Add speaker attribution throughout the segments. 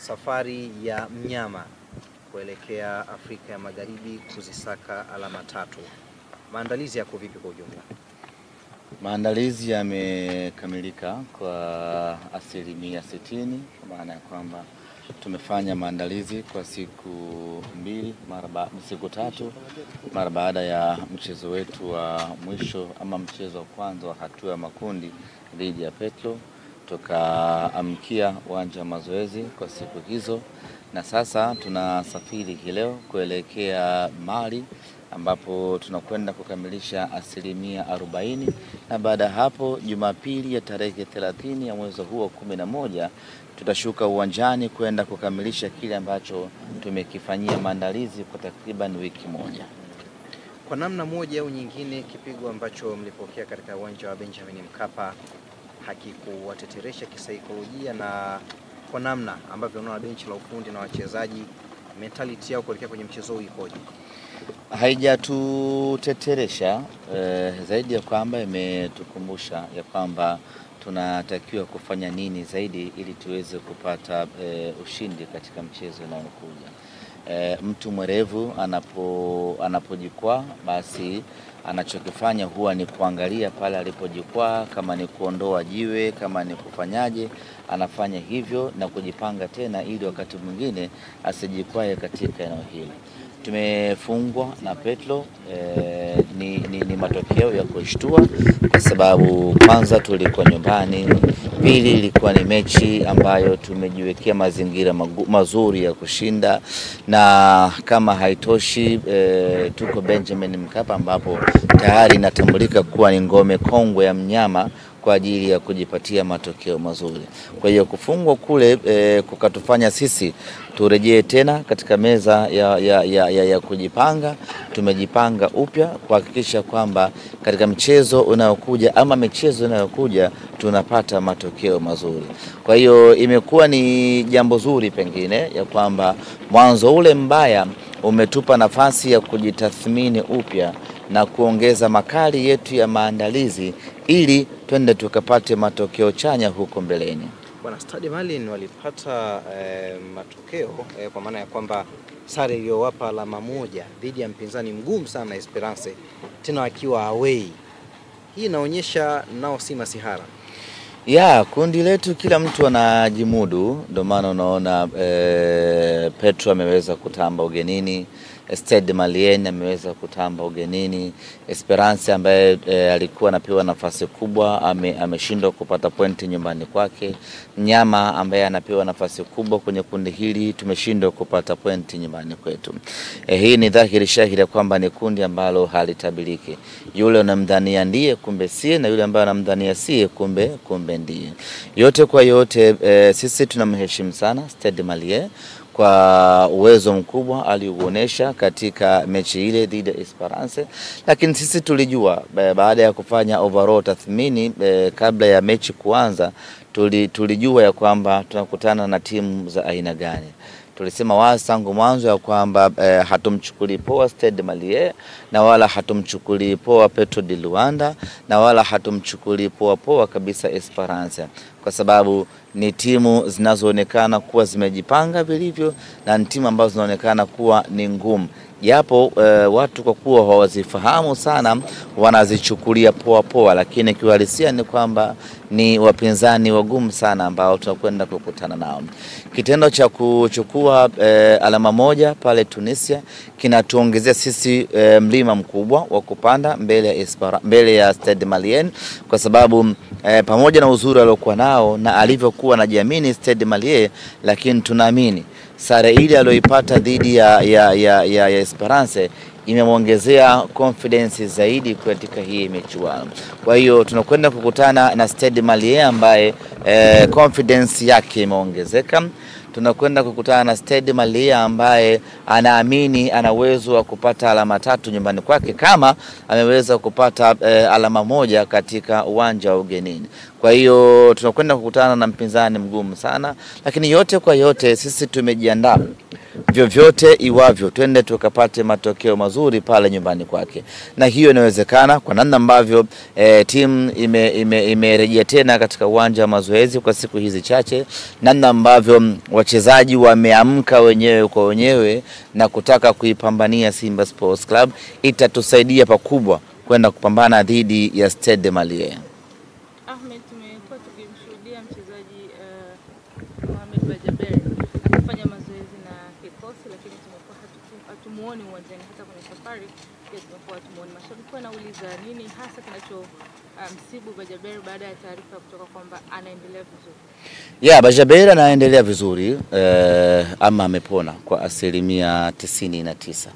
Speaker 1: safari ya mnyama kuelekea Afrika ya Magharibi kuzisaka alama tatu. Maandalizi yako vipi kwa ujumla?
Speaker 2: Maandalizi yamekamilika kwa asilimia 60, kwa maana ya kwamba tumefanya maandalizi kwa siku tatu mara baada ya mchezo wetu wa mwisho ama mchezo wa kwanza wa hatua ya makundi dhidi ya Petro. Tukaamkia uwanja wa mazoezi kwa siku hizo, na sasa tunasafiri hii leo kuelekea Mali ambapo tunakwenda kukamilisha asilimia 40, na baada ya hapo Jumapili ya tarehe 30 ya mwezi huu wa 11 tutashuka uwanjani kwenda kukamilisha kile ambacho tumekifanyia maandalizi kwa takriban wiki moja.
Speaker 1: Kwa namna moja au nyingine, kipigo ambacho mlipokea katika uwanja wa Benjamin Mkapa hakikuwateteresha kisaikolojia, na kwa namna ambavyo unaona benchi la ufundi na wachezaji mentality yao kuelekea kwenye mchezo huu ikoje?
Speaker 2: Haijatuteteresha, zaidi ya kwamba imetukumbusha ya kwamba tunatakiwa kufanya nini zaidi ili tuweze kupata ushindi katika mchezo unaokuja. Mtu mwerevu anapojikwaa, basi anachokifanya huwa ni kuangalia pale alipojikwaa, kama ni kuondoa jiwe, kama ni kufanyaje, anafanya hivyo na kujipanga tena ili wakati mwingine asijikwae katika eneo hili. Tumefungwa na Petro, ni matokeo ya kushtua kwa sababu kwanza tulikuwa nyumbani, pili ilikuwa ni mechi ambayo tumejiwekea mazingira mazuri ya kushinda, na kama haitoshi tuko Benjamin Mkapa ambapo tayari inatambulika kuwa ni ngome kongwe ya mnyama kwa ajili ya kujipatia matokeo mazuri. Kwa hiyo kufungwa kule kukatufanya sisi turejee tena katika meza ya kujipanga. Tumejipanga upya kuhakikisha kwamba katika mchezo unaokuja ama michezo inayokuja tunapata matokeo mazuri. Kwa hiyo imekuwa ni jambo zuri pengine ya kwamba mwanzo ule mbaya umetupa nafasi ya kujitathmini upya na kuongeza makali yetu ya maandalizi ili twende tukapate matokeo chanya huko mbeleni.
Speaker 1: Bwana, Stade Malien walipata matokeo kwa maana ya kwamba sare iliyowapa alama moja dhidi ya mpinzani mgumu sana Esperance, tena wakiwa away. Hii inaonyesha nao si masihara.
Speaker 2: Kundi letu kila mtu anajimudu, ndio maana unaona Petro ameweza kutamba ugenini, Stade Malien ameweza kutamba ugenini, Esperance ambaye alikuwa anapewa nafasi kubwa ameshindwa kupata pointi nyumbani kwake, Nyama ambaye anapewa nafasi kubwa kwenye kundi hili tumeshindwa kupata pointi nyumbani kwetu. Hii ni dhahiri shahiri kwamba ni kundi ambalo halitabiliki. Yule unamdhania ndiye kumbe sie, na yule ambaye unamdhania sie kumbe ndiye. Yote kwa yote sisi tunamheshimu sana Stade Malien kwa uwezo mkubwa aliuonesha katika mechi ile dhidi ya Esperance, lakini sisi tulijua baada ya kufanya overall tathmini kabla ya mechi kuanza, tulijua ya kwamba tunakutana na timu za aina gani. Tulisema wazi tangu mwanzo ya kwamba hatumchukuli poa Stade Malien, na wala hatumchukuli poa Petro de Luanda, na wala hatumchukuli poa kabisa Esperance, kwa sababu ni timu zinazoonekana kuwa zimejipanga vilivyo na ni timu ambazo zinaonekana kuwa ni ngumu. Japo watu kwa kuwa hawazifahamu sana wanazichukulia poa, lakini kiuhalisia ni kwamba ni wapinzani wagumu sana ambao tunakwenda kukutana nao. Kitendo cha kuchukua alama moja pale Tunisia kinatuongezea sisi mlima mkubwa wa kupanda mbele ya Stade Malien, kwa sababu pamoja na uzuri aliokuwa nao na alivyokuwa anajiamini Stade Malien, lakini tunaamini sare ile aliyoipata dhidi ya Esperance imemwongezea confidence zaidi katika hii michuano. Kwa hiyo tunakwenda kukutana na Stade Malien ambaye confidence yake imeongezeka. Tunakwenda kukutana na Stade Malien ambaye anaamini ana uwezo wa kupata alama tatu nyumbani kwake kama ameweza kupata alama moja katika uwanja wa ugenini. Kwa hiyo tunakwenda kukutana na mpinzani mgumu sana, lakini yote kwa yote sisi tumejiandaa vyovyote iwavyo twende tukapate matokeo mazuri pale nyumbani kwake, na hiyo inawezekana kwa namna ambavyo timu imerejea tena katika uwanja wa mazoezi kwa siku hizi chache, namna ambavyo wachezaji wameamka wenyewe kwa wenyewe na kutaka kuipambania Simba Sports Club, itatusaidia pakubwa kwenda kupambana dhidi ya Stade Malien.
Speaker 3: Ahmed, tumekuwa tukimshuhudia mchezaji Mohamed Bajaber akifanya mazoezi na kikosi, lakini tumekuwa hatumuoni uwanjani. Hata kwenye safari pia tumekuwa hatumuoni. Mashabiki wanauliza nini hasa kinacho msibu Bajaber baada ya taarifa kutoka kwamba anaendelea vizuri.
Speaker 2: Bajaber anaendelea vizuri, ama amepona kwa 99%.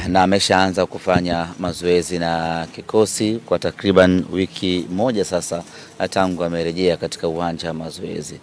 Speaker 2: Na ameshaanza kufanya mazoezi na kikosi kwa takriban wiki moja sasa tangu amerejea katika uwanja wa mazoezi,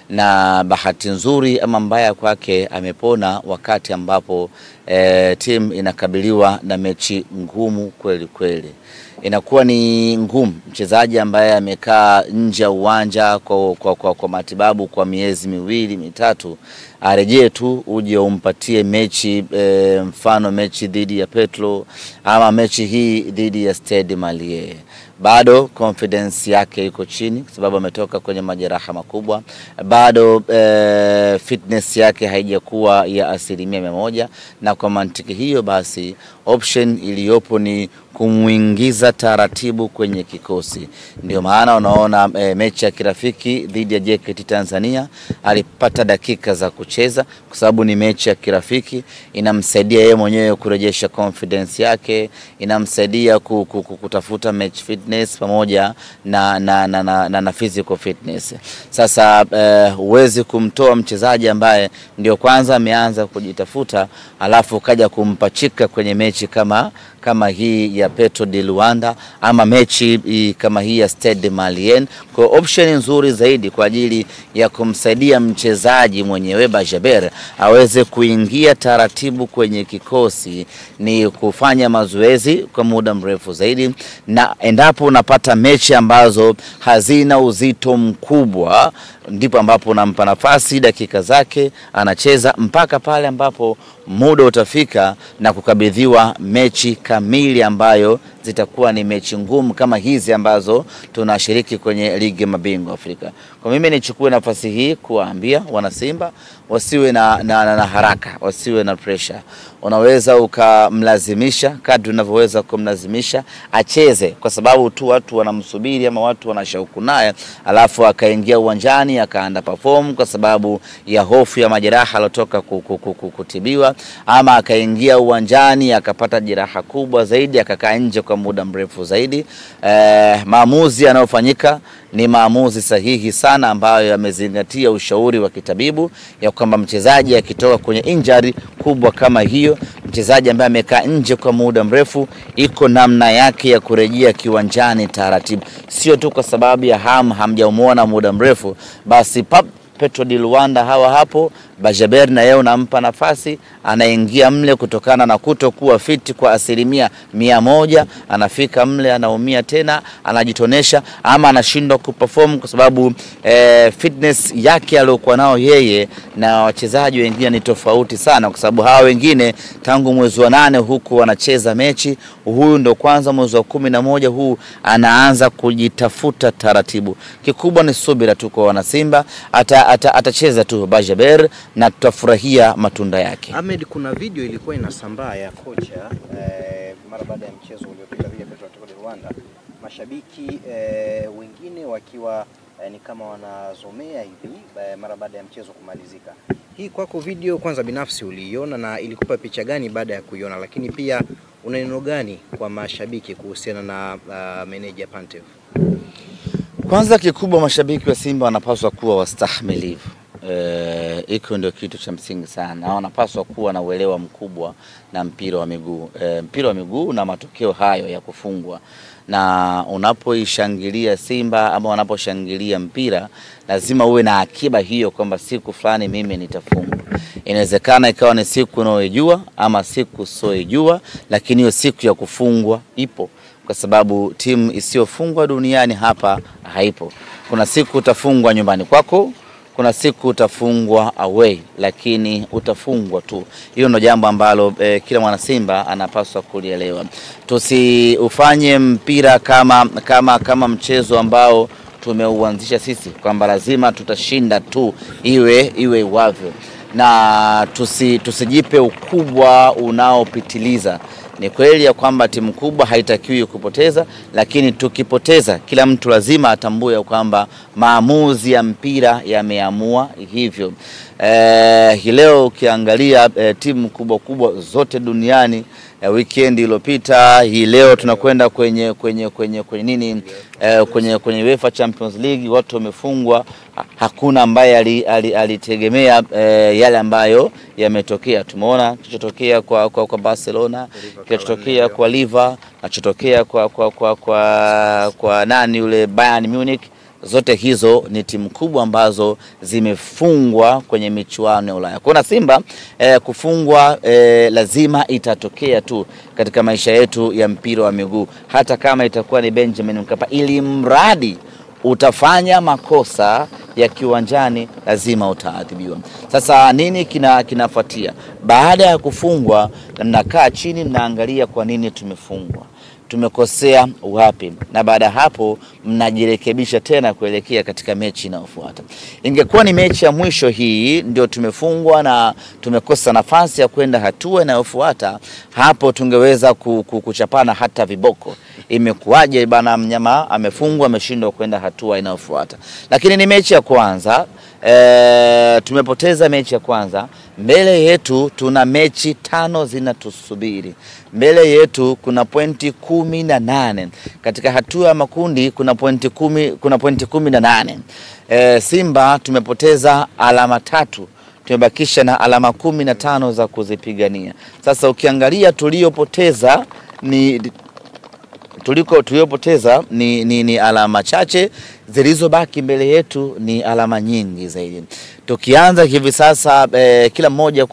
Speaker 2: na bahati nzuri ama mbaya kwake amepona wakati ambapo timu inakabiliwa na mechi ngumu kweli kweli. Inakuwa ni ngumu mchezaji ambaye amekaa nje ya uwanja kwa matibabu kwa miezi 2-3 arejee tu uje umpatie mechi, mfano mechi dhidi ya Petro ama mechi hii dhidi ya Stade Malien. Bado confidence yake iko chini kwa sababu ametoka kwenye majeraha makubwa. Bado fitness yake haijakuwa ya 100%, na kwa mantiki hiyo basi option iliyopo ni kumuingiza taratibu kwenye kikosi. Ndio maana unaona mechi ya kirafiki dhidi ya JKT Tanzania alipata dakika za kucheza kwa sababu ni mechi ya kirafiki, inamsaidia yeye mwenyewe kurejesha confidence yake, inamsaidia kutafuta match fitness pamoja na physical fitness. Sasa huwezi kumtoa mchezaji ambaye ndio kwanza ameanza kujitafuta alafu kaja kumpachika kwenye mechi kama hii ya Petro de Luanda ama mechi kama hii ya Stade Malien. Kwa option nzuri zaidi kwa ajili ya kumsaidia mchezaji mwenyewe Bajaber aweze kuingia taratibu kwenye kikosi ni kufanya mazoezi kwa muda mrefu zaidi, na endapo unapata mechi ambazo hazina uzito mkubwa ndipo ambapo unampa nafasi dakika zake anacheza mpaka pale ambapo muda utafika na kukabidhiwa mechi kamili ambayo zitakuwa ni mechi ngumu kama hizi ambazo tunashiriki kwenye ligi ya mabingwa Afrika. Kwa mimi nichukue nafasi hii kuwaambia wana Simba wasiwe na haraka, wasiwe na pressure. Unaweza ukamlazimisha kadri unavyoweza kumlazimisha acheze kwa sababu tu watu wanamsubiri ama watu wanashauku naye, alafu akaingia uwanjani akaanda perform kwa sababu ya hofu ya majeraha alotoka kutibiwa, ama akaingia uwanjani akapata jeraha kubwa zaidi akakaa nje kwa muda mrefu zaidi. Maamuzi yanayofanyika ni maamuzi sahihi sana ambayo yamezingatia ushauri wa kitabibu ya kwamba mchezaji akitoka kwenye injury kubwa kama hiyo, mchezaji ambaye amekaa nje kwa muda mrefu, iko namna yake ya kurejea kiwanjani taratibu. Sio tu kwa sababu ya hamjamuona muda mrefu basi Petro de Luanda hapo Bajaber na yeye unampa nafasi anaingia mle kutokana na kutokuwa fit kwa 100%, anafika mle anaumia tena, anajitonesha ama anashindwa kuperform kwa sababu fitness yake aliyokuwa nao yeye na wachezaji wengine ni tofauti sana, kwa sababu hao wengine tangu mwezi wa 8 huku wanacheza mechi, huyu ndo kwanza mwezi wa 11 huu anaanza kujitafuta taratibu. Kikubwa ni subira tu kwa wana Simba, atacheza tu Bajaber na tutafurahia matunda yake.
Speaker 1: Ahmed, kuna video ilikuwa inasambaa ya kocha mara baada ya mchezo uliopita dhidi ya Petro de Luanda, mashabiki wengine wakiwa ni kama wanazomea hivi mara baada ya mchezo kumalizika. Hii kwako video kwanza binafsi uliiona na ilikupa picha gani baada ya kuiona, lakini pia una neno gani kwa mashabiki kuhusiana na meneja Pantev?
Speaker 2: Kwanza kikubwa mashabiki wa Simba wanapaswa kuwa wastahimilivu. Iko ndio kitu cha msingi sana. Wanapaswa kuwa na uelewa mkubwa na mpira wa miguu. Mpira wa miguu na matokeo hayo ya kufungwa. Na unapoishangilia Simba ama unaposhangilia mpira lazima uwe na akiba hiyo kwamba siku fulani mimi nitafungwa. Inawezekana ikawa ni siku unayojua ama siku usiyojua, lakini hiyo siku ya kufungwa ipo. Kwa sababu timu isiyofungwa duniani hapa haipo. Kuna siku utafungwa nyumbani kwako, kuna siku utafungwa away, lakini utafungwa tu. Hiyo ndio jambo ambalo kila mwana Simba anapaswa kulielewa. Tusiufanye mpira kama mchezo ambao tumeuanzisha sisi kwamba lazima tutashinda tu iwe wavyo, na tusijipe ukubwa unaopitiliza. Ni kweli ya kwamba timu kubwa haitakiwi kupoteza, lakini tukipoteza kila mtu lazima atambue kwamba maamuzi ya mpira yameamua hivyo. Hii leo ukiangalia timu kubwa zote duniani weekend iliyopita, hii leo tunakwenda kwenye UEFA Champions League, watu wamefungwa. Hakuna ambaye alitegemea yale ambayo yametokea. Tumeona kilichotokea kwa Barcelona, kilichotokea kwa Liverpool, kilichotokea kwa nani yule Bayern Munich. Zote hizo ni timu kubwa ambazo zimefungwa kwenye michuano ya Ulaya. Kuna Simba kufungwa lazima itatokea tu katika maisha yetu ya mpira wa miguu, hata kama itakuwa ni Benjamin Mkapa, ili mradi utafanya makosa ya kiwanjani lazima utaadhibiwa. Sasa nini kinafuatia? Baada ya kufungwa, mnakaa chini mnaangalia kwa nini tumefungwa, tumekosea wapi, na baada hapo mnajirekebisha tena kuelekea katika mechi inayofuata. Ingekuwa ni mechi ya mwisho hii ndio tumefungwa na tumekosa nafasi ya kwenda hatua inayofuata, hapo tungeweza kuchapana hata viboko. Imekuwaje bana, mnyama amefungwa ameshindwa kwenda hatua inayofuata? Lakini ni mechi ya kwanza, tumepoteza mechi ya kwanza. Mbele yetu tuna mechi 5 zinatusubiri. Mbele yetu kuna pointi 18. Katika hatua ya makundi kuna pointi 18. Simba tumepoteza alama 3. Tumebakisha na alama 15 za kuzipigania. Sasa ukiangalia tuliopoteza ni alama chache, zilizobaki mbele yetu ni alama nyingi zaidi. Tukianza hivi sasa kila mmoja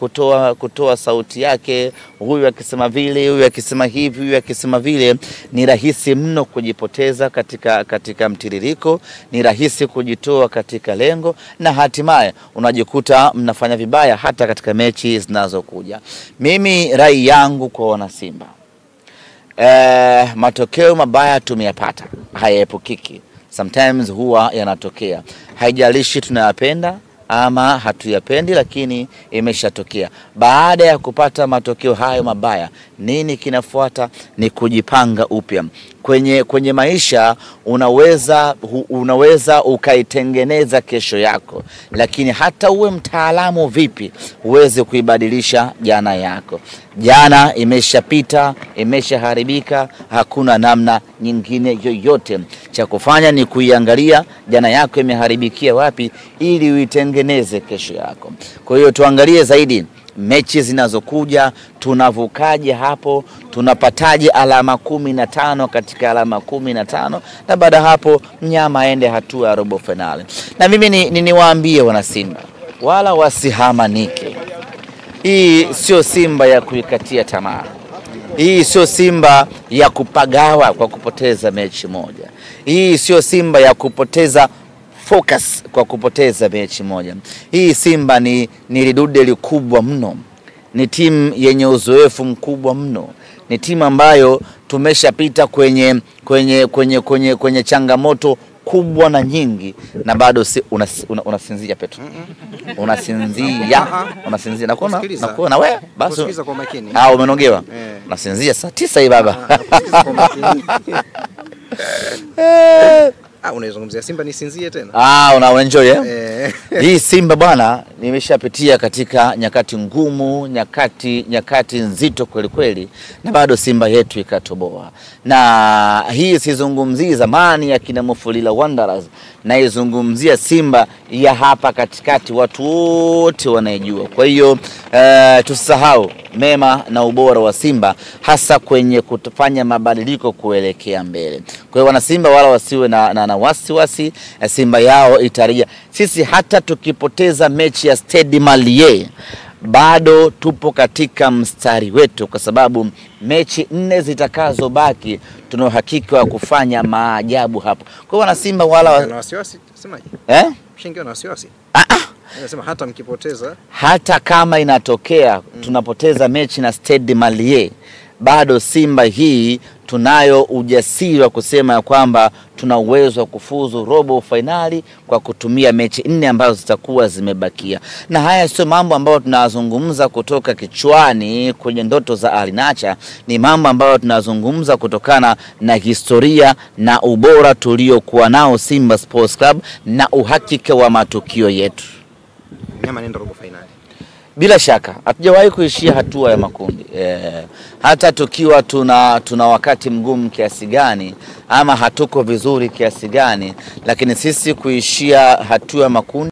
Speaker 2: kutoa sauti yake, huyu akisema vile, huyu akisema hivi, huyu akisema vile, ni rahisi mno kujipoteza katika mtiririko, ni rahisi kujitoa katika lengo, na hatimaye unajikuta mnafanya vibaya hata katika mechi zinazokuja. Mimi rai yangu kwa wana Simba, matokeo mabaya tumeyapata, hayaepukiki. Sometimes huwa yanatokea. Haijalishi tunayapenda ama hatuyapendi, lakini imeshatokea. Baada ya kupata matokeo hayo mabaya, nini kinafuata? Ni kujipanga upya. Kwenye maisha unaweza ukaitengeneza kesho yako, lakini hata uwe mtaalamu vipi, uweze kuibadilisha jana yako. Jana imeshapita, imeshaharibika, hakuna namna nyingine yoyote. Cha kufanya ni kuiangalia jana yako imeharibikia wapi, ili uitengeneze kesho yako. Kwa hiyo tuangalie zaidi mechi zinazokuja, tunavukaje hapo, tunapataje alama 15 katika alama 15, na baada hapo mnyama aende hatua ya robo finali. Na mimi niwaambie wana Simba, wala wasihamanike. Hii sio Simba ya kuikatia tamaa. Hii sio Simba ya kupagawa kwa kupoteza mechi moja. Hii sio Simba ya kupoteza focus kwa kupoteza mechi moja. Hii Simba ni lidude likubwa mno. Ni timu yenye uzoefu mkubwa mno. Ni timu ambayo tumeshapita kwenye changamoto kubwa na nyingi, na bado unasinzia Petro. Unasinzia. Nakuona wewe basi.
Speaker 1: Kusikiza kwa makini.
Speaker 2: Umenogewa. Unasinzia saa 9 hii baba.
Speaker 1: Kusikiza kwa makini. Unaizungumzia Simba nisinzie tena?
Speaker 2: Unaenjoy Hii Simba bwana, nimeshapitia katika nyakati ngumu, nyakati nzito kweli kweli, na bado Simba yetu ikatoboa. Na hii sizungumzii zamani ya kina Mufulila Wanderers, na izungumzia Simba ya hapa katikati, watu wote wanaijua. Kwa hiyo tusahau mema na ubora wa Simba, hasa kwenye kufanya mabadiliko kuelekea mbele. Kwa hiyo wana Simba wala wasiwe na wasiwasi, Simba yao itarejea. Sisi hata tukipoteza mechi ya Stade Malien, bado tupo katika mstari wetu, kwa sababu mechi 4 zitakazobaki tuna uhakika wa kufanya maajabu hapo. Kwa hiyo wana Simba wala
Speaker 1: na wasiwasi semaje? Mshingiwa na wasiwasi? Anasema hata mkipoteza,
Speaker 2: hata kama inatokea tunapoteza mechi na Stade Malien, bado Simba hii tunayo ujasiri wa kusema ya kwamba tuna uwezo wa kufuzu robo finali kwa kutumia mechi 4 ambazo zitakuwa zimebakia. Na haya sio mambo ambayo tunazungumza kutoka kichwani kwenye ndoto za Alinacha, ni mambo ambayo tunazungumza kutokana na historia na ubora tuliokuwa nao Simba Sports Club na uhakika wa matukio yetu.
Speaker 1: Mnyama nenda robo finali.
Speaker 2: Bila shaka hatujawahi kuishia hatua ya makundi. Hata tukiwa tuna wakati mgumu kiasi gani ama hatuko vizuri kiasi gani, lakini sisi kuishia hatua ya makundi